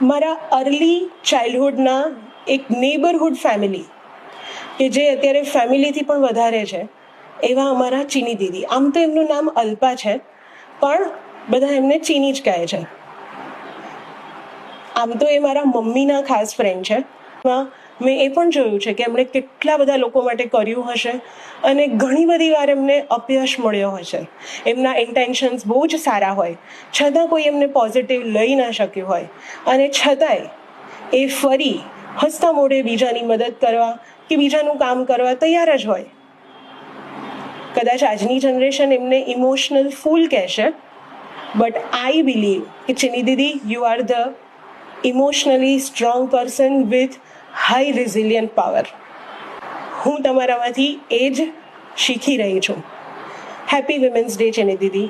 મારા અર્લી ચાઇલ્ડહુડના એક neighbourhood family કે જે અત્યારે ફેમિલીથી પણ વધારે છે એવા અમારા ચીની દીદી. આમ તો એમનું નામ અલ્પા છે, પણ બધા એમને ચીની જ કહે છે. આમ તો એ મારા મમ્મીના ખાસ ફ્રેન્ડ છે. મેં એ પણ જોયું છે કે એમણે કેટલા બધા લોકો માટે કર્યું હશે અને ઘણી બધી વાર એમને અપયશ મળ્યો હશે. એમના ઇન્ટેન્શન્સ બહુ જ સારા હોય છતાં કોઈ એમને પોઝિટિવ લઈ ના શક્યું હોય, અને છતાંય એ ફરી હસતા મોઢે બીજાની મદદ કરવા કે બીજાનું કામ કરવા તૈયાર જ હોય. કદાચ આજની જનરેશન એમને ઇમોશનલ ફૂલ કહેશે, બટ આઈ બિલીવ કે ચીની દીદી, you are the emotionally strong person with high resilient power. હું તમારામાંથી એ જ શીખી રહી છું. હેપી વિમેન્સ ડે ચીની દીદી.